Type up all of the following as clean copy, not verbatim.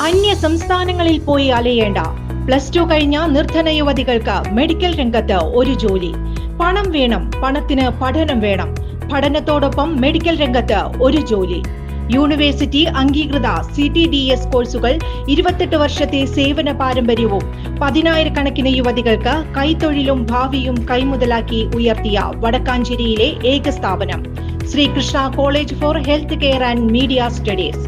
അന്യ സംസ്ഥാനങ്ങളിൽ പോയി അലയേണ്ട. +2 കഴിഞ്ഞ നിർധന യുവതികൾക്ക് മെഡിക്കൽ രംഗത്ത് ഒരു ജോലി. പണം വേണം, പണത്തിന് പഠനം വേണം. പഠനത്തോടൊപ്പം മെഡിക്കൽ രംഗത്ത് ഒരു ജോലി. യൂണിവേഴ്സിറ്റി അംഗീകൃത CTDS കോഴ്സുകൾ, 28 വർഷത്തെ സേവന പാരമ്പര്യവും 10,000 യുവതികൾക്ക് കൈത്തൊഴിലും ഭാവിയും കൈമുതലാക്കി ഉയർത്തിയ വടക്കാഞ്ചേരിയിലെ ഏക സ്ഥാപനം Sreekrishna college for health care and media studies.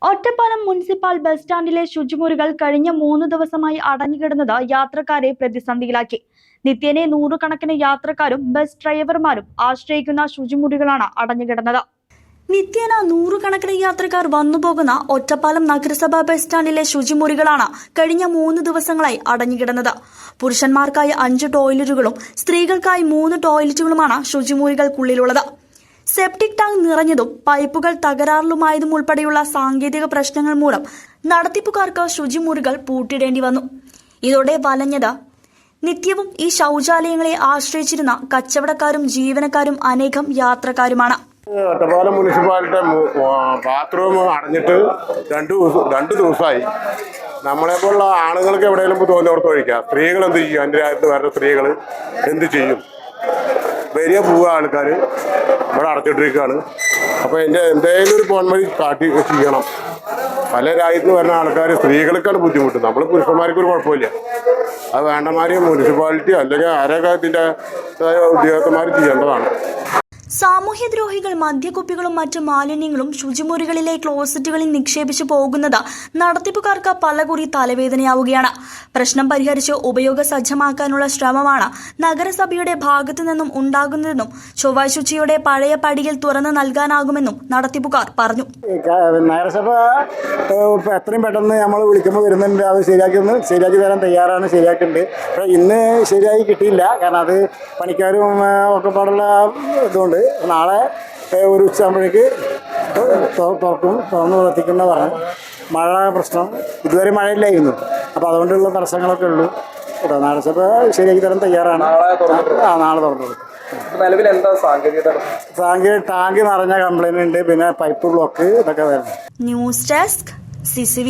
Ottapalam municipal bus സ്റ്റാൻഡിലെ ശുചിമുറികൾ കഴിഞ്ഞ 3 ദിവസമായി അടഞ്ഞുകിടന്നത് യാത്രക്കാരെ പ്രതിസന്ധിയിലാക്കി. നിത്യേന 100 യാത്രക്കാരും ബസ് ഡ്രൈവർമാരും ആശ്രയിക്കുന്ന ശുചിമുറികളാണ് അടഞ്ഞുകിടന്നത്. നിത്യേന 100 യാത്രക്കാർ വന്നുപോകുന്ന ഒറ്റപ്പാലം നഗരസഭാ ബസ് സ്റ്റാൻഡിലെ ശുചിമുറികളാണ് കഴിഞ്ഞ 3 ദിവസങ്ങളായി അടഞ്ഞുകിടന്നത്. പുരുഷന്മാർക്കായി 5 ടോയ്ലറ്റുകളും സ്ത്രീകൾക്കായി 3 ടോയ്ലറ്റുകളുമാണ് ശുചിമുറികൾക്കുള്ളിലുള്ളത്. സെപ്റ്റിക് ടാങ്ക് നിറഞ്ഞതും പൈപ്പുകൾ തകരാറിലുമായതും ഉൾപ്പെടെയുള്ള സാങ്കേതിക പ്രശ്നങ്ങൾ മൂലം നടത്തിപ്പുകാർക്ക് ശുചിമുറികൾ പൂട്ടിടേണ്ടി വന്നു. ഇതോടെ വലഞ്ഞത് നിത്യവും ഈ ശൗചാലയങ്ങളെ ആശ്രയിച്ചിരുന്ന കച്ചവടക്കാരും ജീവനക്കാരും അനേകം യാത്രക്കാരുമാണ്. ഒറ്റപ്പാലം മുനിസിപ്പാലിറ്റി ബാത്റൂം അടഞ്ഞിട്ട് രണ്ട് ദിവസമായി. നമ്മളെപ്പോലുള്ള ആണുങ്ങൾക്ക് എവിടെയെങ്കിലും തോന്നിയോർത്ത് ഒഴിക്കാം. സ്ത്രീകൾ എന്ത് ചെയ്യും? എൻ്റെ രാജ്യത്ത് വരുന്ന സ്ത്രീകൾ എന്ത് ചെയ്യും? വലിയ പോവുക ആൾക്കാർ ഇവിടെ അടച്ചിട്ടിരിക്കുകയാണ്. അപ്പോൾ എന്തെങ്കിലും ഒരു പോൻവഴി കാട്ടി ചെയ്യണം. പല രാജ്യത്ത് നിന്ന് വരുന്ന ആൾക്കാർ സ്ത്രീകൾക്കാണ് ബുദ്ധിമുട്ട്. നമ്മൾ പുരുഷന്മാർക്ക് ഒരു കുഴപ്പമില്ല. അത് വേണ്ടമാതിരി മുനിസിപ്പാലിറ്റി അല്ലെങ്കിൽ ആരൊക്കെ ഇതിൻ്റെ ഉദ്യോഗസ്ഥന്മാർ ചെയ്യേണ്ടതാണ്. സാമൂഹ്യദ്രോഹികൾ മദ്യക്കുപ്പികളും മറ്റു മാലിന്യങ്ങളും ശുചിമുറികളിലെ ക്ലോസറ്റുകളിൽ നിക്ഷേപിച്ചു പോകുന്നത് നടത്തിപ്പുകാർക്ക് പലകുറി തലവേദനയാവുകയാണ്. പ്രശ്നം പരിഹരിച്ച് ഉപയോഗസജ്ജമാക്കാനുള്ള ശ്രമമാണ് നഗരസഭയുടെ ഭാഗത്തു നിന്നും ഉണ്ടാകുന്നതെന്നും ചൊവ്വാഴ്ച ഉച്ചയോടെ പഴയ പടിയിൽ തുറന്നു നൽകാനാകുമെന്നും നടത്തിപ്പുകാർ പറഞ്ഞു. നഗരസഭ എത്രയും പെട്ടെന്ന് നമ്മൾ വിളിക്കുമ്പോൾ വരുന്നുണ്ട്. അത് ശരിയാക്കി തരാൻ തയ്യാറാണ്. ശരിയാക്കിയിട്ടുണ്ട്. പക്ഷേ ഇന്ന് ശരിയായി കിട്ടിയില്ല. കാരണം അത് പണിക്കാരും ഒക്കെ പാടുള്ള ഇതുകൊണ്ട് നാളെ ഒരു ഉച്ചയാകുമ്പോഴേക്ക് തുറന്ന് പ്രവർത്തിക്കുന്ന പറഞ്ഞു. മഴ പ്രശ്നം ഇതുവരെ മഴയില്ലായിരുന്നു. അപ്പോൾ അതുകൊണ്ടുള്ള തടസ്സങ്ങളൊക്കെ ഉള്ളൂ. നഗരസഭ ശരിയാക്കി തരാൻ തയ്യാറാണ്. നാളെ തുറന്നു കൊടുക്കും. നിലവിൽ എന്താ സാങ്കേതിക ടാങ്ക് നിറഞ്ഞ കംപ്ലൈന്റ് ഉണ്ട്. പിന്നെ പൈപ്പ് ബ്ലോക്ക് ഇതൊക്കെ വരുന്നു. News desk CCV.